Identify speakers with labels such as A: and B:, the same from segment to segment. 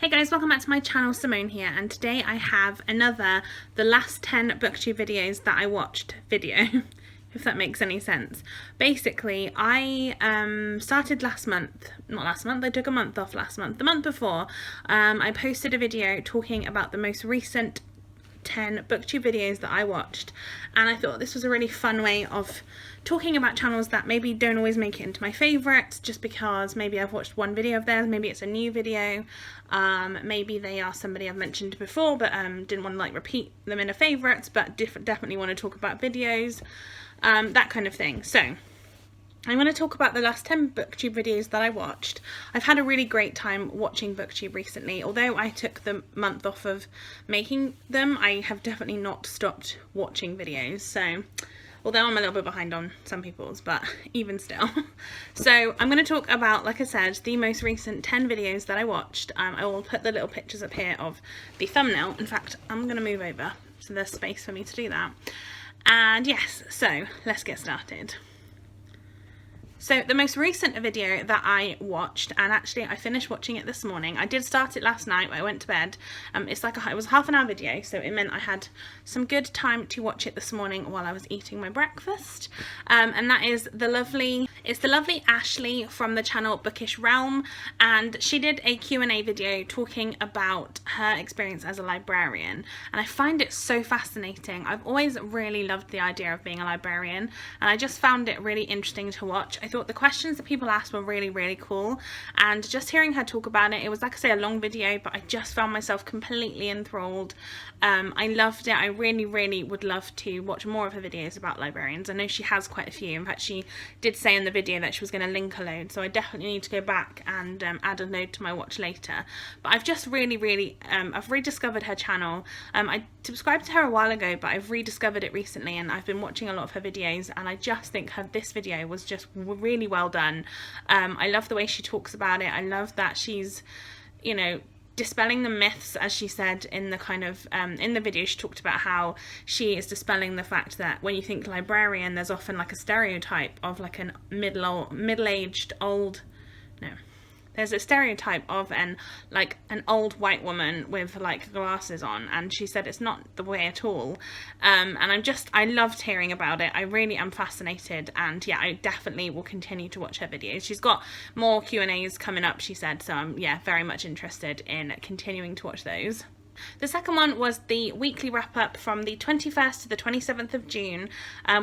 A: Hey guys, welcome back to my channel. Simone here, and today I have another the last 10 Booktube videos that I watched video, if that makes any sense. Basically, I started not last month, I took a month off last month. The month before, I posted a video talking about the most recent 10 Booktube videos that I watched, and I thought this was a really fun way of talking about channels that maybe don't always make it into my favourites just because maybe I've watched one video of theirs, maybe it's a new video, maybe they are somebody I've mentioned before but didn't want to like repeat them in a favourites, but definitely want to talk about videos, that kind of thing. So I'm going to talk about the last 10 Booktube videos that I watched. I've had a really great time watching Booktube recently. Although I took the month off of making them, I have definitely not stopped watching videos. So, although I'm a little bit behind on some people's, but even still. So I'm going to talk about, like I said, the most recent 10 videos that I watched. I will put the little pictures up here of the thumbnail. In fact, I'm going to move over so there's space for me to do that. And yes, so let's get started. So the most recent video that I watched, and actually I finished watching it this morning. I did start it last night when I went to bed. It was a half an hour video, so it meant I had some good time to watch it this morning while I was eating my breakfast. And that is the lovely Ashley from the channel Bookish Realm, and she did a Q&A video talking about her experience as a librarian, and I find it so fascinating. I've always really loved the idea of being a librarian, and I just found it really interesting to watch. I thought the questions that people asked were really cool, and just hearing her talk about it, it was, like I say, a long video, but I just found myself completely enthralled. I loved it. I really would love to watch more of her videos about librarians. I know she has quite a few. In fact, she did say in the video that she was going to link a load, so I definitely need to go back and add a load to my watch later. But I've just I've rediscovered her channel. I subscribed to her a while ago, but I've rediscovered it recently, and I've been watching a lot of her videos, and I just think this video was just really well done. I love the way she talks about it. I love that she's, you know, dispelling the myths, as she said in the kind of in the video. She talked about how she is dispelling the fact that when you think librarian, there's often like a stereotype of like a middle-aged old, no, there's a stereotype of an old white woman with like glasses on, and she said it's not the way at all. And I loved hearing about it. I really am fascinated, and yeah, I definitely will continue to watch her videos. She's got more Q&As coming up, she said, so I'm very much interested in continuing to watch those. The second one was the weekly wrap-up from the 21st to the 27th of June,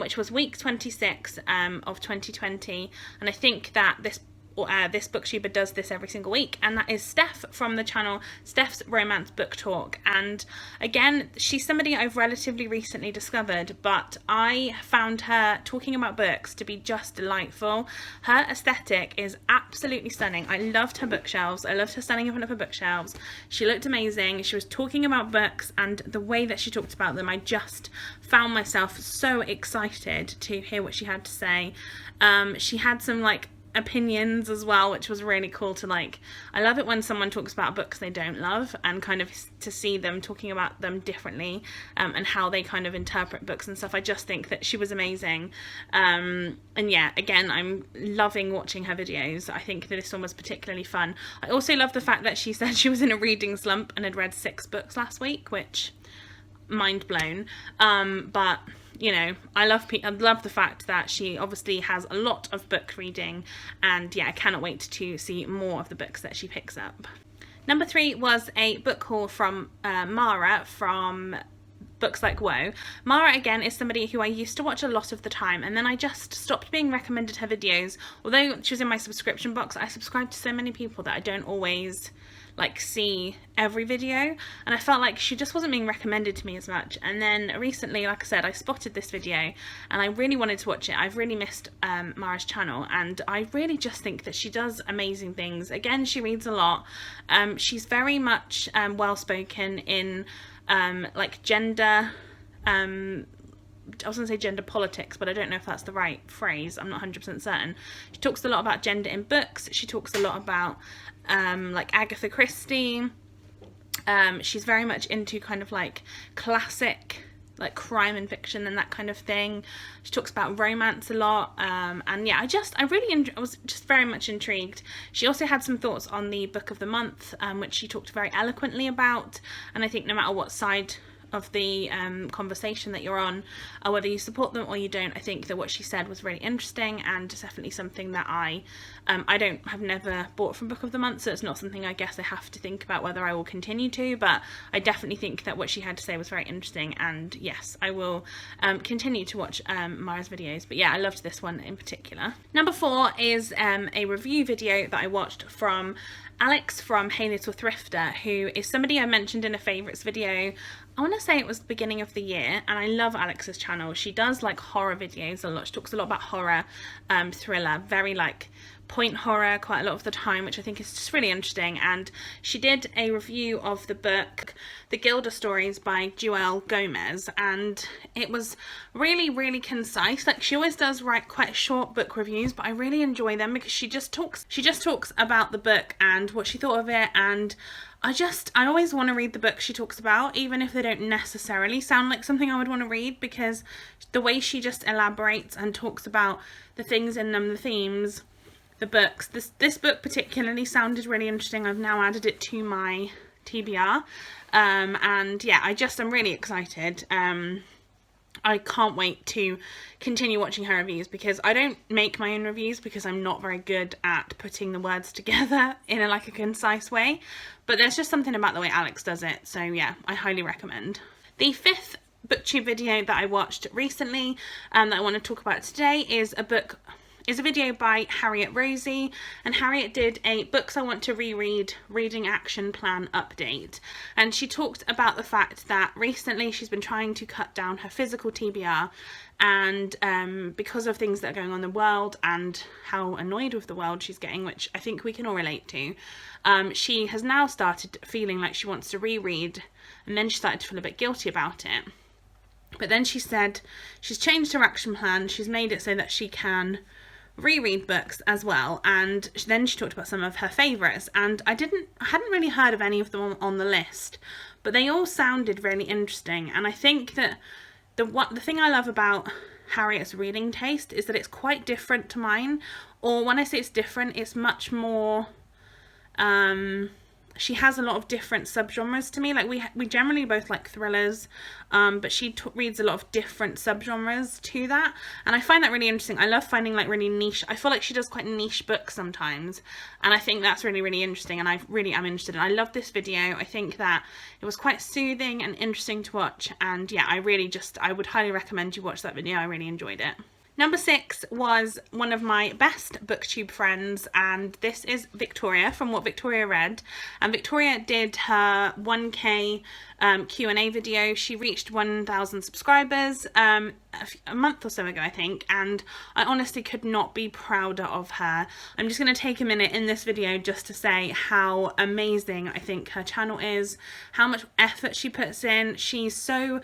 A: which was week 26 of 2020, and I think that this booktuber does this every single week, and that is Steph from the channel Steph's Romance Book Talk. And again, she's somebody I've relatively recently discovered, but I found her talking about books to be just delightful. Her aesthetic is absolutely stunning. I loved her bookshelves. I loved her standing in front of her bookshelves. She looked amazing. She was talking about books, and the way that she talked about them, I just found myself so excited to hear what she had to say. She had some like opinions as well, which was really cool to like. I love it when someone talks about books they don't love, and kind of to see them talking about them differently, and how they kind of interpret books and stuff. I just think that she was amazing, and yeah, again, I'm loving watching her videos. I think that this one was particularly fun. I also love the fact that she said she was in a reading slump and had read 6 books last week, which mind blown, but you know, I love the fact that she obviously has a lot of book reading, and yeah, I cannot wait to see more of the books that she picks up. Number 3 was a book haul from Mara from Books Like Woe. Mara, again, is somebody who I used to watch a lot of the time, and then I just stopped being recommended her videos. Although she was in my subscription box, I subscribe to so many people that I don't always like see every video, and I felt like she just wasn't being recommended to me as much. And then recently, like I said, I spotted this video and I really wanted to watch it. I've really missed Mara's channel, and I really just think that she does amazing things. Again, she reads a lot. She's very much well spoken in like gender, I was going to say gender politics, but I don't know if that's the right phrase. I'm not 100% certain. She talks a lot about gender in books. She talks a lot about like Agatha Christie. She's very much into kind of like classic like crime and fiction and that kind of thing. She talks about romance a lot, and yeah, I was just very much intrigued. She also had some thoughts on the book of the month, which she talked very eloquently about, and I think no matter what side of the conversation that you're on, whether you support them or you don't, I think that what she said was really interesting, and definitely something that I have never bought from Book of the Month, so it's not something I guess I have to think about whether I will continue to, but I definitely think that what she had to say was very interesting, and yes, I will continue to watch Mara's videos. But yeah, I loved this one in particular. Number 4 is a review video that I watched from Alex from Hey Little Thrifter, who is somebody I mentioned in a favourites video. I want to say it was the beginning of the year, and I love Alex's channel. She does like horror videos a lot. She talks a lot about horror, thriller, very like point horror quite a lot of the time, which I think is just really interesting. And she did a review of the book The Gilda Stories by Joelle Gomez, and it was really, really concise. Like, she always does write quite short book reviews, but I really enjoy them because she just talks about the book and what she thought of it, and I always want to read the books she talks about, even if they don't necessarily sound like something I would want to read, because the way she just elaborates and talks about the things in them, the themes, the books. This book particularly sounded really interesting. I've now added it to my TBR, and yeah, I'm really excited. I can't wait to continue watching her reviews, because I don't make my own reviews because I'm not very good at putting the words together in a concise way, but there's just something about the way Alex does it, so yeah, I highly recommend. The 5th Booktube video that I watched recently, that I want to talk about today, is a video by Harriet Rosie, and Harriet did a Books I Want to Reread reading action plan update, and she talked about the fact that recently she's been trying to cut down her physical TBR, and because of things that are going on in the world and how annoyed with the world she's getting, which I think we can all relate to, she has now started feeling like she wants to reread, and then she started to feel a bit guilty about it. But then she said she's changed her action plan, she's made it so that she can reread books as well, and then she talked about some of her favourites, and I hadn't really heard of any of them on the list, but they all sounded really interesting. And I think that the thing I love about Harriet's reading taste is that it's quite different to mine, or when I say it's different, it's much more she has a lot of different subgenres to me. Like, we generally both like thrillers, but she reads a lot of different subgenres to that, and I find that really interesting. I love finding like really niche. I feel like she does quite niche books sometimes, and I think that's really, really interesting, and I really am interested. And I love this video. I think that it was quite soothing and interesting to watch, and yeah, I would highly recommend you watch that video. I really enjoyed it. Number 6 was one of my best Booktube friends, and this is Victoria from What Victoria Read. And Victoria did her 1K Q&A video. She reached 1,000 subscribers a month or so ago, I think, and I honestly could not be prouder of her. I'm just going to take a minute in this video just to say how amazing I think her channel is, how much effort she puts in. She's so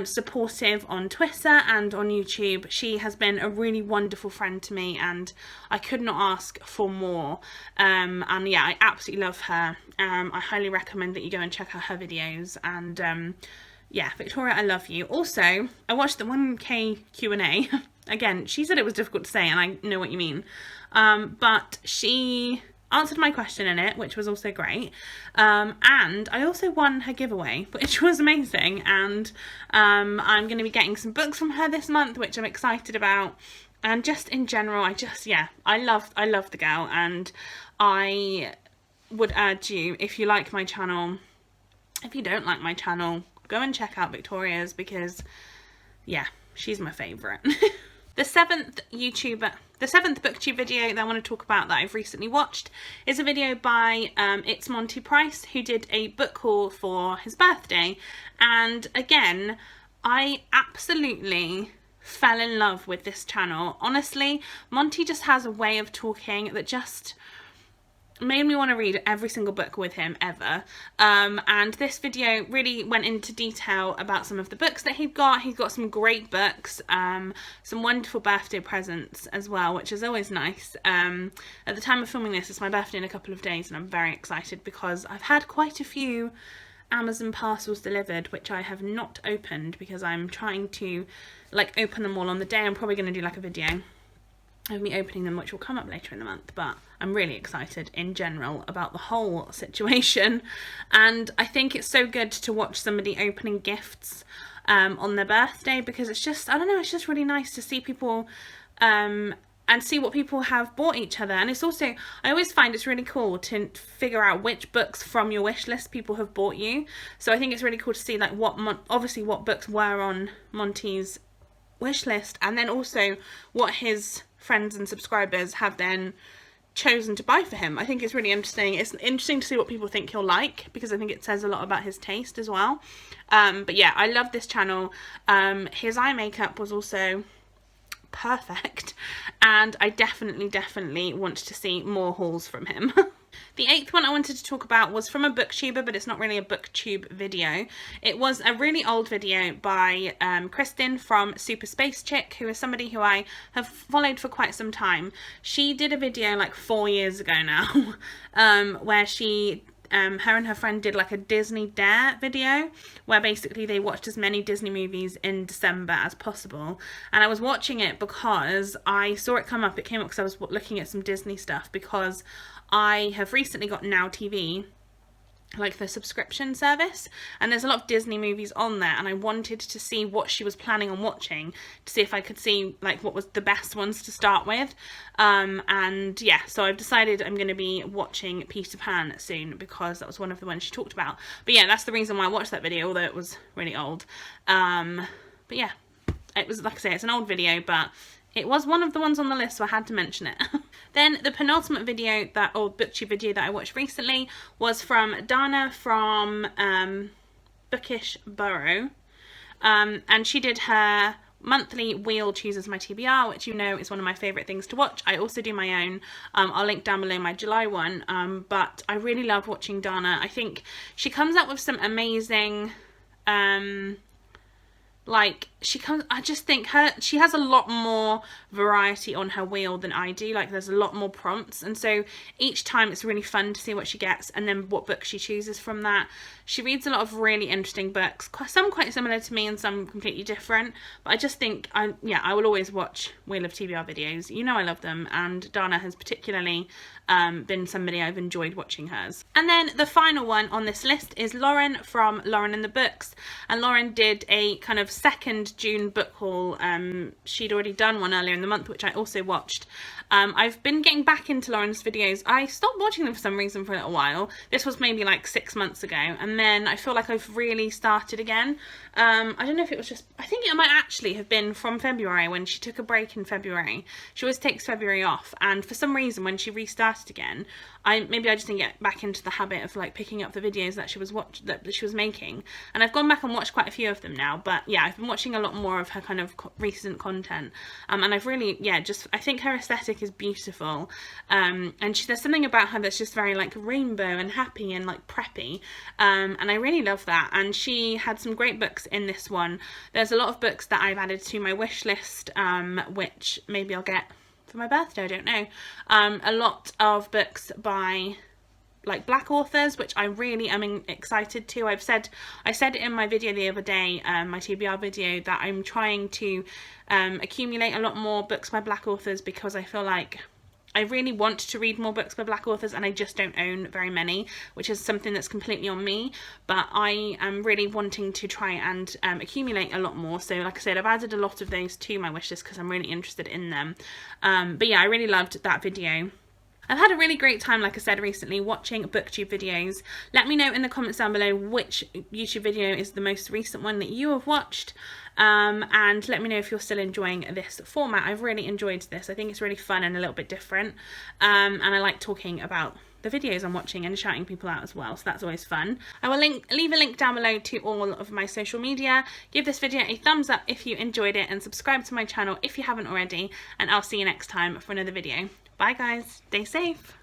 A: supportive on Twitter and on YouTube. She has been a really wonderful friend to me, and I could not ask for more. And yeah, I absolutely love her. I highly recommend that you go and check out her videos, and yeah, Victoria, I love you. Also, I watched the 1K Q&A. Again, she said it was difficult to say, and I know what you mean, but she answered my question in it, which was also great, and I also won her giveaway, which was amazing, and I'm going to be getting some books from her this month, which I'm excited about. And just in general, I love the girl, and I would urge you, if you like my channel, if you don't like my channel, go and check out Victoria's, because yeah, she's my favourite. The 7th Booktube video that I want to talk about that I've recently watched is a video by It's Monty Price, who did a book haul for his birthday. And again, I absolutely fell in love with this channel. Honestly, Monty just has a way of talking that just made me want to read every single book with him ever, and this video really went into detail about some of the books that he's got some great books, some wonderful birthday presents as well, which is always nice. At the time of filming this, it's my birthday in a couple of days, and I'm very excited because I've had quite a few Amazon parcels delivered, which I have not opened because I'm trying to like open them all on the day. I'm probably going to do like a video of me opening them, which will come up later in the month, but I'm really excited in general about the whole situation. And I think it's so good to watch somebody opening gifts on their birthday, because it's just, I don't know, it's just really nice to see people and see what people have bought each other. And it's also, I always find it's really cool to figure out which books from your wish list people have bought you. So I think it's really cool to see like obviously what books were on Monty's wish list, and then also what his friends and subscribers have then chosen to buy for him. I think it's really interesting. It's interesting to see what people think he'll like, because I think it says a lot about his taste as well. But yeah, I love this channel. His eye makeup was also perfect, and I definitely want to see more hauls from him. The 8th one I wanted to talk about was from a booktuber, but it's not really a booktube video. It was a really old video by Kristen from Super Space Chick, who is somebody who I have followed for quite some time. She did a video like 4 years ago now, where she her and her friend did like a Disney Dare video, where basically they watched as many Disney movies in December as possible. And I was watching it because I saw it come up. It came up because I was looking at some Disney stuff, because I have recently got Now TV, like the subscription service, and there's a lot of Disney movies on there, and I wanted to see what she was planning on watching, to see if I could see like what was the best ones to start with. And yeah, so I've decided I'm going to be watching Peter Pan soon, because that was one of the ones she talked about. But yeah, that's the reason why I watched that video, although it was really old. But yeah, it was, like I say, it's an old video, but it was one of the ones on the list, so I had to mention it. Then the penultimate video, or booktube video that I watched recently, was from Dana from Bookish Realm. And she did her monthly Wheel Chooses My TBR, which you know is one of my favourite things to watch. I also do my own. I'll link down below my July one. But I really love watching Dana. I think she comes up with some amazing I just think she has a lot more variety on her wheel than I do. Like, there's a lot more prompts, and so each time it's really fun to see what she gets and then what book she chooses from that. She reads a lot of really interesting books, some quite similar to me and some completely different, but I just think I will always watch Wheel of TBR videos. You know I love them, and Dana has particularly been somebody I've enjoyed watching hers. And then the final one on this list is Lauren from Lauren and the Books, and Lauren did a kind of second June book haul. She'd already done one earlier in the month, which I also watched. I've been getting back into Lauren's videos. I stopped watching them for some reason for a little while. This was maybe like 6 months ago, and then I feel like I've really started again. I don't know if it was just, I think it might actually have been from February, when she took a break in February. She always takes February off, and for some reason when she restarted again, maybe I just didn't get back into the habit of like picking up the videos that she was making, and I've gone back and watched quite a few of them now. But yeah, I've been watching a lot more of her kind of recent content, and I've really, I think her aesthetic is beautiful, and there's something about her that's just very like rainbow and happy and like preppy, and I really love that. And she had some great books in this one. There's a lot of books that I've added to my wish list, which maybe I'll get for my birthday, I don't know. A lot of books by like Black authors, which I really am excited to. I said it in my video the other day, my TBR video, that I'm trying to accumulate a lot more books by Black authors, because I feel like I really want to read more books by Black authors, and I just don't own very many, which is something that's completely on me. But I am really wanting to try and accumulate a lot more. So like I said, I've added a lot of those to my wishlist because I'm really interested in them. But yeah, I really loved that video. I've had a really great time, like I said, recently watching booktube videos. Let me know in the comments down below which YouTube video is the most recent one that you have watched, and let me know if you're still enjoying this format. I've really enjoyed this. I think it's really fun and a little bit different, and I like talking about the videos I'm watching and shouting people out as well, so that's always fun. I will leave a link down below to all of my social media. Give this video a thumbs up if you enjoyed it, and subscribe to my channel if you haven't already, and I'll see you next time for another video. Bye guys, stay safe.